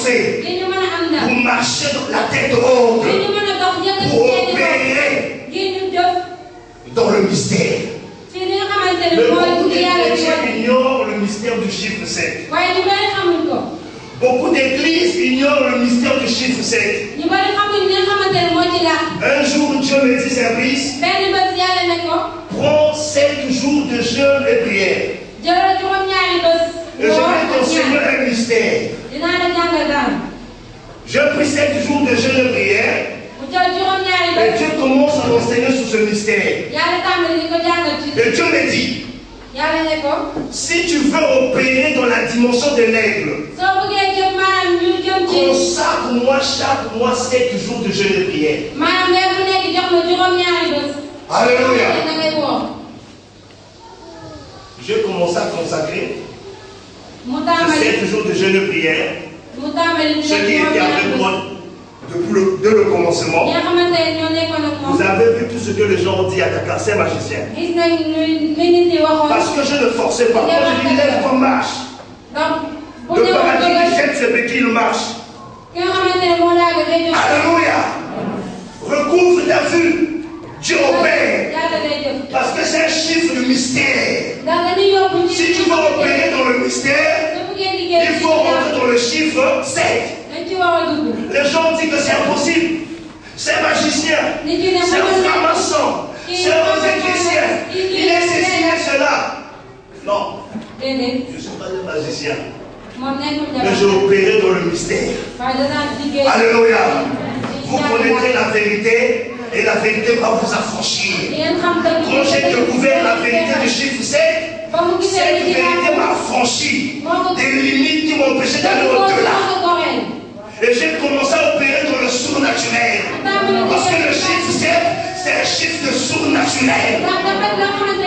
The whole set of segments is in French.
avancer, pour marcher dans la tête haute, pour opérer dans le mystère. Mais beaucoup de chrétiens ignorent le mystère du chiffre 7. Beaucoup d'églises ignorent le mystère du chiffre 7. Un jour, Dieu me dit, service, prends 7 jours de jeûne et prière. Et je vais t'enseigner un mystère. Je prie 7 jours de jeûne et prière. Et Dieu commence à m'enseigner sur ce mystère. Et Dieu me dit, si tu veux opérer dans la dimension de l'aigle, consacre-moi chaque mois 7 jours de jeûne et prière. Alléluia. Je commence à consacrer ces 7 jours de jeûne et prière. Ceux qui étaient avec moi depuis le commencement, vous avez vu tout ce que les gens ont dit à Dakar, c'est magicien. Parce que je ne forçais pas. Quand je dis lève-toi, marche. Le paradis jette ses béquilles, il marche. Alléluia. Recouvre ta vue. Dieu opère. Parce que c'est un chiffre de mystère. Si tu veux opérer dans le mystère, il faut rentrer dans le chiffre 7. Les gens disent que c'est impossible. C'est magicien. C'est un franc-maçon. C'est un éclecticien. Il est ceci, il est cela. Non. Je ne suis pas un magicien. Mais je opérais dans le mystère. Alléluia. Vous connaîtrez la vérité et la vérité va vous affranchir. Quand j'ai découvert la vérité du chiffre 7, cette vérité m'a affranchi des limites qui m'empêchaient d'aller au-delà. Et j'ai commencé à opérer dans le surnaturel. Parce que le chiffre 7, c'est un chiffre de surnaturel.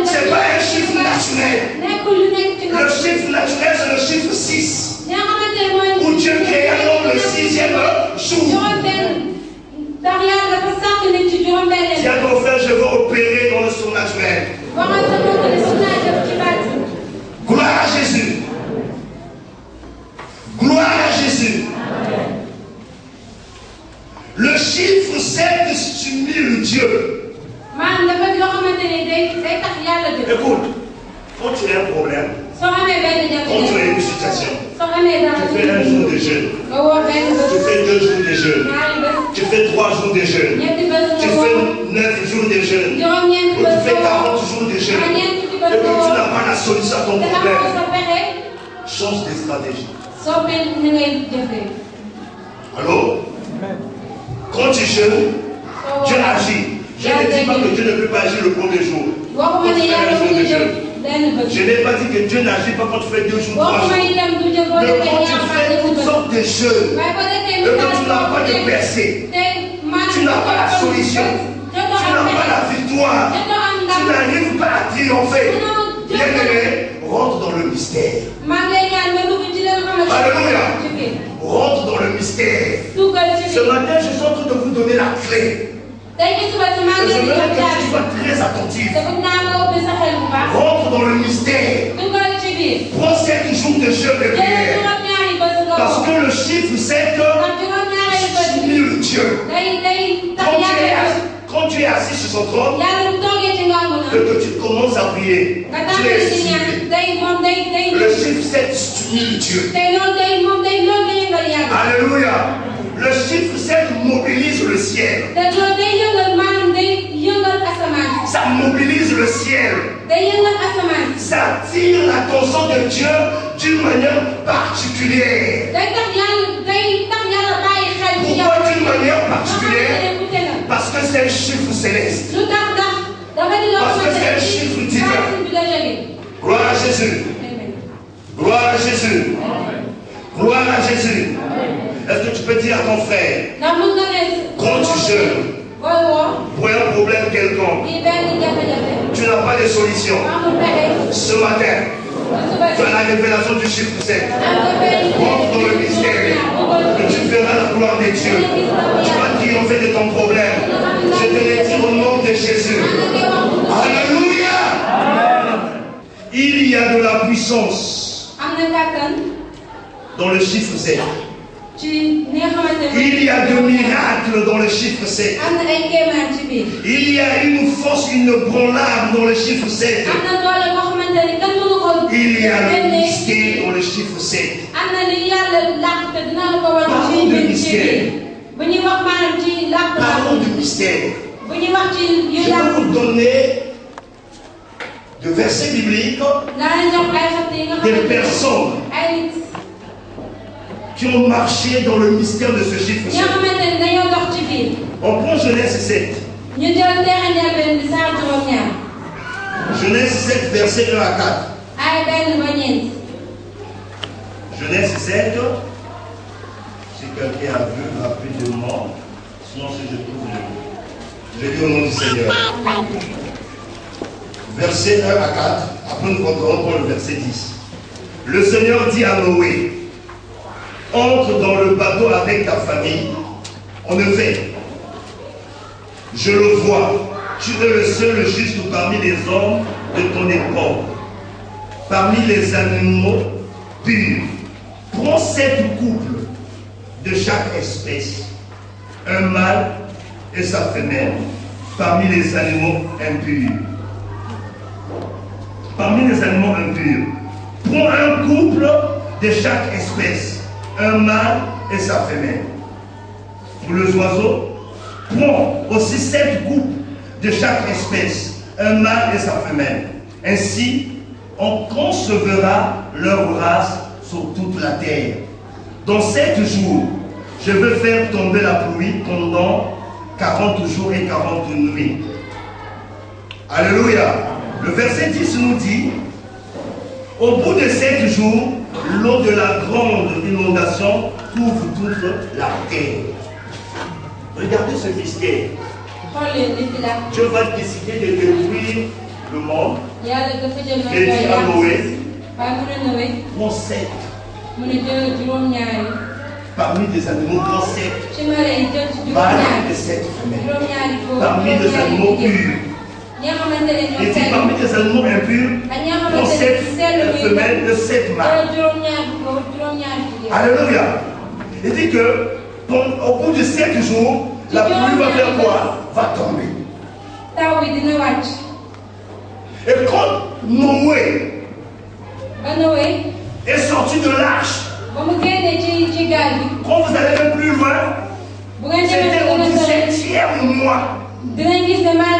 Ce n'est pas un chiffre naturel. Le chiffre naturel, c'est le chiffre 6. Où Dieu créa l'homme le 6e jour. Tiens ton frère, je veux opérer dans le surnaturel. Gloire à Jésus. Gloire à Jésus. Le chiffre 7 stimule Dieu. Écoute, quand tu as un problème, quand tu as une situation, tu fais un jour de jeûne, tu fais 2 jours de jeûne, tu fais 3 jours de jeûne, tu fais 9 jours de jeûne, ou tu fais 40 jours de jeûne, et que tu n'as pas la solution à ton problème, change de stratégie. Allô? Quand tu jeûnes, Dieu agit. Je ne dis pas que Dieu ne peut pas agir le premier jour. Quand tu fais un jour de jeûne. Je n'ai pas dit que Dieu n'agit pas quand tu fais 2 jours, 3 jours. Mais quand tu fais toutes sortes de jeûnes, et que tu n'as pas de percée, tu n'as pas la solution, tu n'as pas la victoire, tu n'arrives pas à triompher. Bien-aimé, rentre dans le mystère. Alléluia. Rentre dans le mystère. Ce matin, je suis en train de vous donner la clé. Je veux que tu sois très attentif. Rentre dans le mystère. Prends 7 jours de jeûne et prière. Parce que le chiffre 7 stimule Dieu. Quand tu es assis sur son trône, et que tu commences à prier, tu es stimulé. Le chiffre 7 stimule Dieu. Alléluia. Le chiffre 7 mobilise le ciel. Ça mobilise le ciel. Ça attire l'attention de Dieu d'une manière particulière. Pourquoi d'une manière particulière? Parce que c'est un chiffre céleste. Parce que c'est un chiffre divin. Gloire à Jésus. Gloire à Jésus. Gloire à Jésus. Est-ce que tu peux dire à ton frère, quand tu jeûnes, pour un problème quelconque, tu n'as pas de solution. Ce matin, tu as la révélation du chiffre 7. Rentre dans le mystère. Et tu verras la gloire de Dieu. Tu vas triompher de ton problème. Je te le dis au nom de Jésus. Alléluia. Il y a de la puissance dans le chiffre 7. Il y a de miracles dans le chiffre 7. Il y a une force, une branlade dans le chiffre 7. Il y a le mystère dans le chiffre 7. Parlons de mystère. Parlons du mystère. Je vais vous donner de versets bibliques des personnes qui ont marché dans le mystère de ce chiffre 7. On prend Genèse 7. Genèse 7, verset 1 à 4. Genèse 7. Si quelqu'un a vu rapidement, sinon si je trouve je dis au nom du Seigneur. Verset 1 à 4. Après nous reprendrons le verset 10. Le Seigneur dit à Noé: entre dans le bateau avec ta famille. En effet, je le vois, tu es le seul juste parmi les hommes de ton époque, parmi les animaux purs. Prends 7 couples de chaque espèce, un mâle et sa femelle, parmi les animaux impurs. Parmi les animaux impurs, prends un couple de chaque espèce, un mâle et sa femelle. Pour les oiseaux, prends aussi 7 couples de chaque espèce, un mâle et sa femelle. Ainsi, on concevra leur race sur toute la terre. Dans 7 jours, je veux faire tomber la pluie pendant 40 jours et 40 nuits. Alléluia. Le verset 10 nous dit: au bout de 7 jours, l'eau de la grande inondation couvre toute la terre. Regardez ce mystère. Dieu va décider de détruire le monde. Et dit à Noé: prends 7. Parmi les animaux, prends 7. Mâles et 7 femelles. Parmi les animaux purs. Et dit parmi les animaux impurs, prends 7 femelles et 7 mâles. Alléluia. Il dit que au bout de 7 jours, la pluie va faire quoi? Va tomber. Et quand Noé est sorti de l'arche, quand vous allez même plus loin, c'était au 17e mois.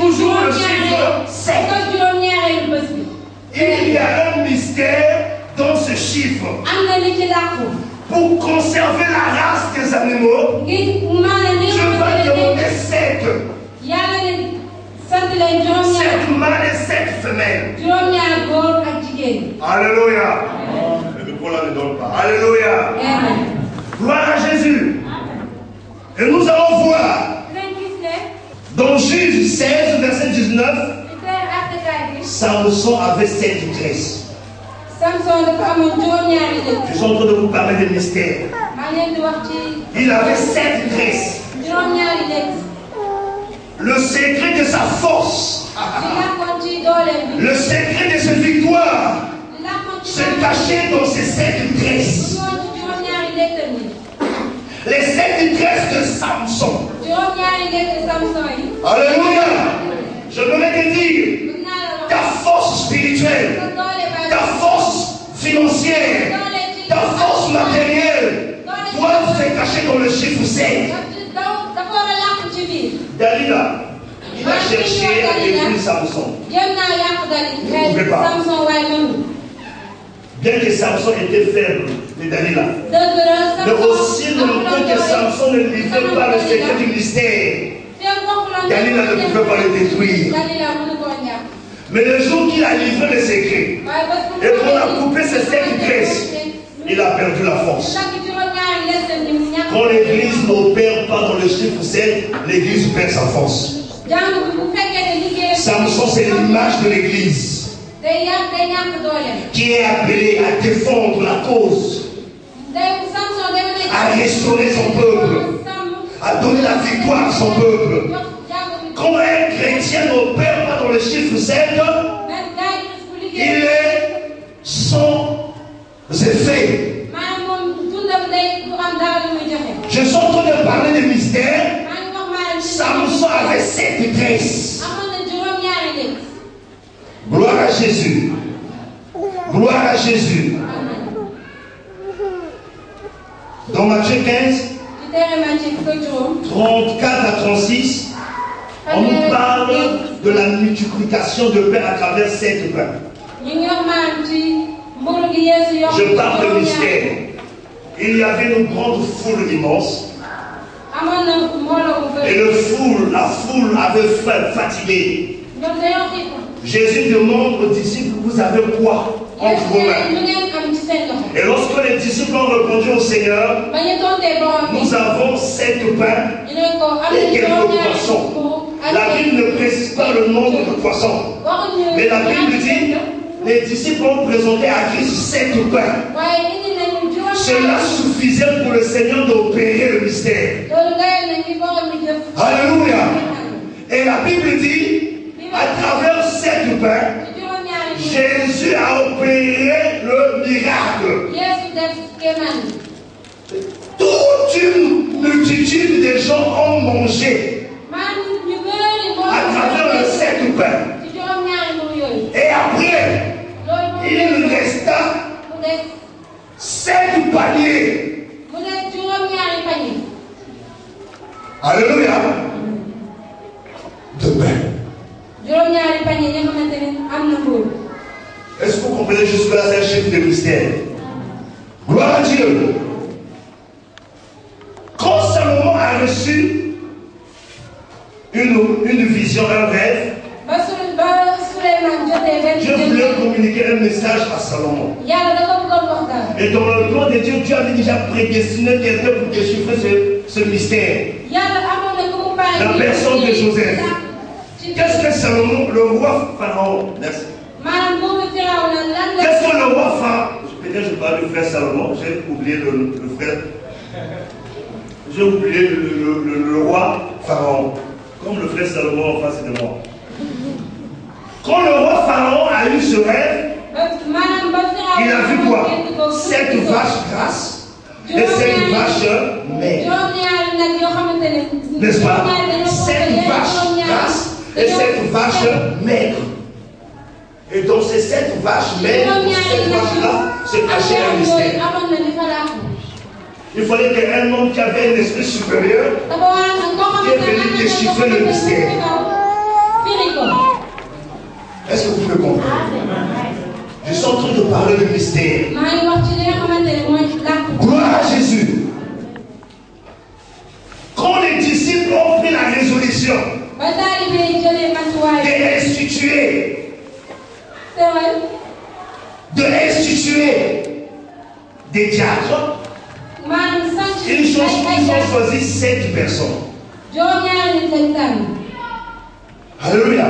Toujours le chiffre 7. Il y a un mystère dans ce chiffre. Pour conserver la race des animaux, je vais demander 7. 7 mâles et 7 femelles. Alléluia. Le micro là ne donne pas. Alléluia. Gloire à Jésus. Et nous allons voir dans Juge 16, verset 19, Samson avait 7 tresses. Je suis en train de vous parler des mystères. Il avait 7 tresses. Le secret de sa force, le secret de sa victoire, se cachait dans ces 7 tresses. Les 7 tresses de Samson. Alléluia. Je voudrais te dire, ta force spirituelle, ta force financière, ta force matérielle doivent se cacher dans le chiffre 7. Dalila, il a cherché à détruire Samson. Il ne pouvait pas. Bien que Samson était faible de Dalila, mais aussi longtemps que Samson ne livrait pas le secret du mystère, Dalila ne pouvait pas le détruire. Mais le jour qu'il a livré le secret, et qu'on a coupé ses 7 tresses, il a perdu la force. Quand l'église n'opère pas dans le chiffre 7, l'église perd sa force. Samson, c'est l'image de l'église qui est appelée à défendre la cause, à restaurer son peuple, à donner la victoire à son peuple. Quand un chrétien n'opère pas dans le chiffre 7, il est sans effet. grace. Gloire à Jésus. Gloire à Jésus. Dans Matthieu 15, 34 à 36, on nous parle de la multiplication de pain à travers 7 pains. Je parle de mystère. Il y avait une grande foule immense. Et la foule avait faim, fatigué. Jésus demande aux disciples, vous avez quoi entre vos mains? Et lorsque les disciples ont répondu au Seigneur, nous avons 7 pains et quelques poissons. La Bible ne précise pas le nombre de poissons. Mais la Bible dit, les disciples ont présenté à Christ 7 pains. Cela suffisait pour le Seigneur d'opérer le mystère. Alléluia. Et la Bible dit, à travers 7 pains, Jésus a opéré le miracle. Toute une multitude de gens ont mangé à travers les 7 pains. Et après, il resta 7 paniers. Alléluia. De pain. Est-ce que vous comprenez jusque-là, c'est un chiffre de mystère? Gloire à Dieu. Quand Salomon a reçu une vision, un rêve, Dieu voulait communiquer un message à Salomon. Et dans le plan de Dieu, Dieu avait déjà prédestiné quelqu'un pour déchiffrer ce mystère. La personne de Joseph. Qu'est-ce que Salomon, le roi Pharaon, merci. Qu'est-ce que le roi Pharaon, peut-être je parle du frère Salomon, j'ai oublié le frère. J'ai oublié le roi Pharaon, comme le frère Salomon en face de moi. Quand le roi Pharaon a eu ce rêve, il a vu quoi? 7 vaches grasses et 7 vaches maigres. N'est-ce pas? 7 vaches grasses et 7 vaches maigres. Et dans ces 7 vaches maigres, cette vache-là, se cachait un mystère. Il fallait qu'un homme qui avait un esprit supérieur qui est venu déchiffrer le mystère. Est-ce que vous pouvez comprendre? Je suis en train de parler du mystère. Gloire à Jésus. Quand les disciples ont pris la résolution d'instituer des diacres, ils ont choisi 7 personnes. Alléluia.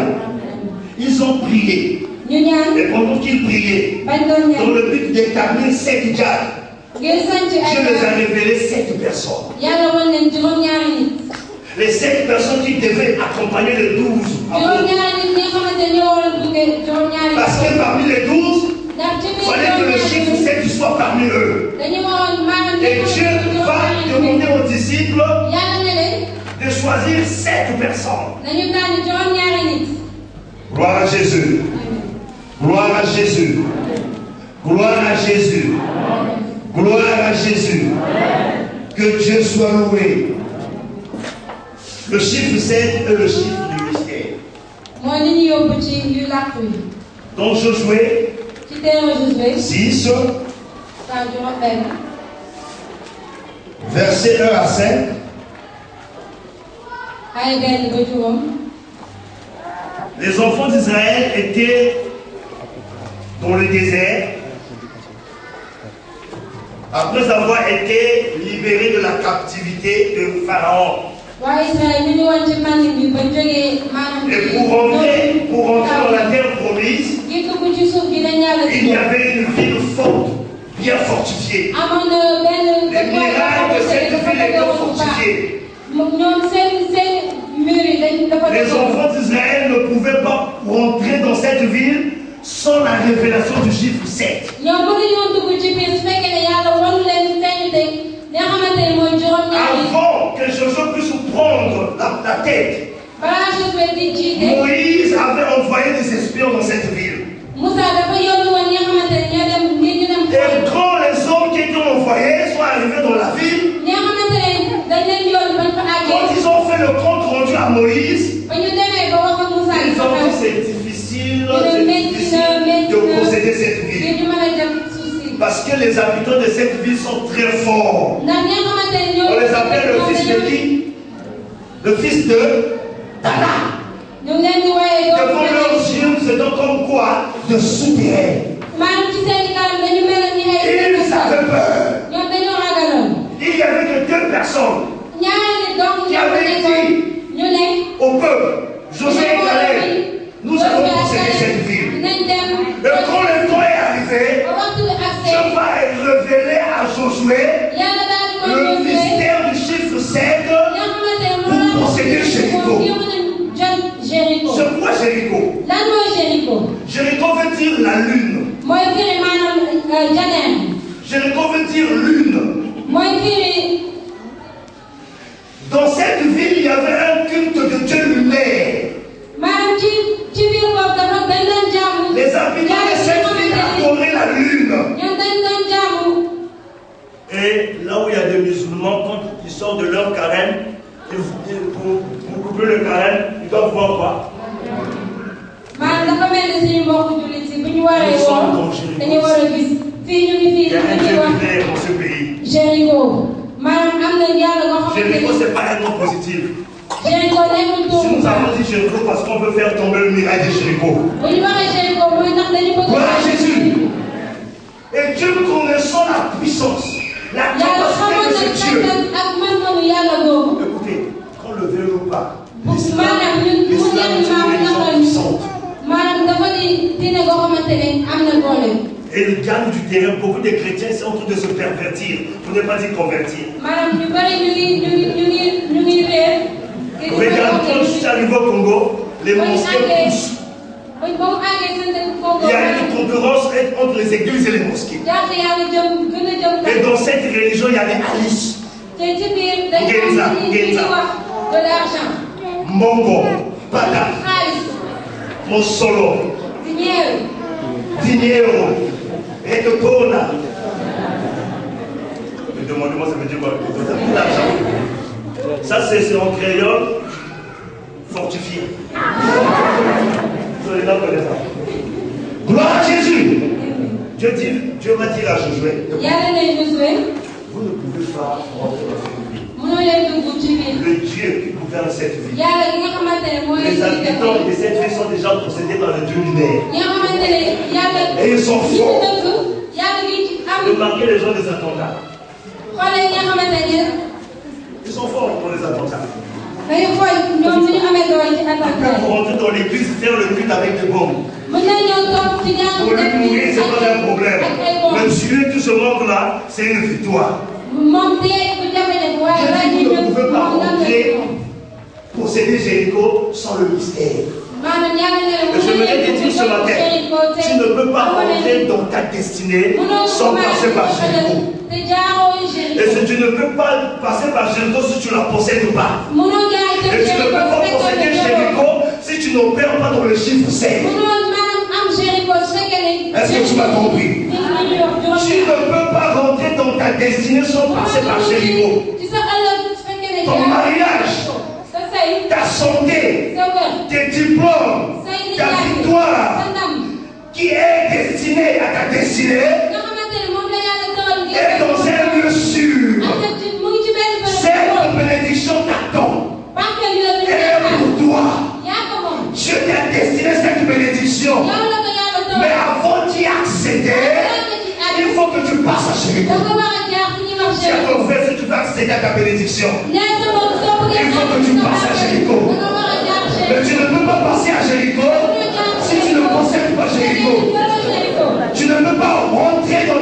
Ils ont prié. Et pendant qu'ils priaient, dans le but d'établir 7 diacres, Dieu les a révélé 7 personnes. Les 7 personnes qui devaient accompagner les 12. Parce que parmi les 12, il fallait que le chiffre 7 soit parmi eux. Et Dieu va demander aux disciples de choisir 7 personnes. Gloire à Jésus. Gloire à Jésus. Gloire à Jésus. Gloire à Jésus. Que Dieu soit loué. Le chiffre 7 est le chiffre du mystère. Donc Josué 6, verset 1 à 5. Les enfants d'Israël étaient dans le désert après avoir été libérés de la captivité de Pharaon. Et pour rentrer dans la terre promise, il y avait une ville forte, bien fortifiée. Les murailles de cette ville étaient fortifiées. Les enfants d'Israël ne pouvaient pas rentrer dans cette ville sans la révélation du chiffre 7. Avant que Josué puisse prendre la tête Moïse avait envoyé des espions dans cette ville. Et quand les hommes qui étaient envoyés sont arrivés dans la ville, quand ils ont fait le compte rendu à Moïse, ils ont dit c'est difficile de posséder cette ville. Parce que les habitants de cette ville sont très forts. On les appelle le fils de qui? Le fils de Tana. Devant leurs yeux, c'est donc comme quoi? De souterrain. Ils avaient peur. Il n'y avait que 2 personnes qui avaient dit au peuple, Josué et Caleb, nous allons posséder cette ville. Et quand le temps est arrivé, je vais révéler à Josué le mystère du chiffre 7 pour posséder Jéricho. C'est quoi Jéricho? Jéricho veut dire la lune. Jéricho veut dire lune. Dans cette ville, il y avait un culte de Dieu lunaire. Les habitants de cette ville adoraient la lune. Et là où il y a des musulmans, quand ils sortent de leur carême, pour couper le carême, ils doivent voir quoi? Nous sommes dans Jéricho. Il y a un Dieu lunaire dans ce pays. Jéricho, c'est pas un nom positif. Si nous avons dit Jéricho parce qu'on veut faire tomber le miracle de Jéricho. Gloire à Jésus. Et Dieu connaissant la puissance, la capacité de ce Dieu. Écoutez, quand le verrou pas, l'islam est une religion puissante. Et il gagne du terrain. Beaucoup de chrétiens sont en train de se pervertir. Pour ne pas dire convertir. Regarde, quand je suis arrivé au Congo, les mosquées poussent. Il y a une concurrence entre les églises et les mosquées. Et dans cette religion, il y a des Alice. Genza. Mongo. Pata. Mosolo. Dinero. Etokona. Mais demandez-moi, ça veut dire quoi? L'argent. Ça, c'est en créole fortifié. Gloire à Jésus. Dieu va dire à Josué, vous ne pouvez pas rentrer dans cette ville. Le Dieu qui gouverne cette ville. Les habitants de cette ville sont déjà possédés par le Dieu lunaire. Et ils sont forts. Remarquez les gens des attentats. Ils sont forts pour les attentats. Ils peuvent rentrer dans l'église, faire le culte avec des bombes. Pour lui mourir, ce n'est pas un problème. Mais tuer tout ce monde-là, c'est une victoire. Vous ne pouvez pas rentrer, posséder Jéricho sans le mystère. Et je voulais te dire ce matin, tu ne peux pas rentrer dans ta destinée sans passer par Jéricho. Et si tu ne peux pas passer par Jéricho si tu ne la possèdes pas. Et tu ne peux pas posséder Jéricho si tu n'opères pas dans le chiffre 7. Est-ce que tu m'as compris? Tu ne peux pas rentrer dans ta destinée sans passer par Jéricho. Ton mariage, ta santé, tes diplômes, ta victoire qui est destinée à ta destinée est dans un lieu sûr. Cette bénédiction t'attend. Elle est pour toi. Dieu t'a destiné cette bénédiction. Mais avant d'y accéder, il faut que tu passes à Jéricho. Si à ton frère, si tu veux accéder à ta bénédiction, il faut que tu passes à Jéricho. Mais tu ne peux pas passer à Jéricho si tu ne possèdes pas Jéricho. Tu ne peux pas rentrer dans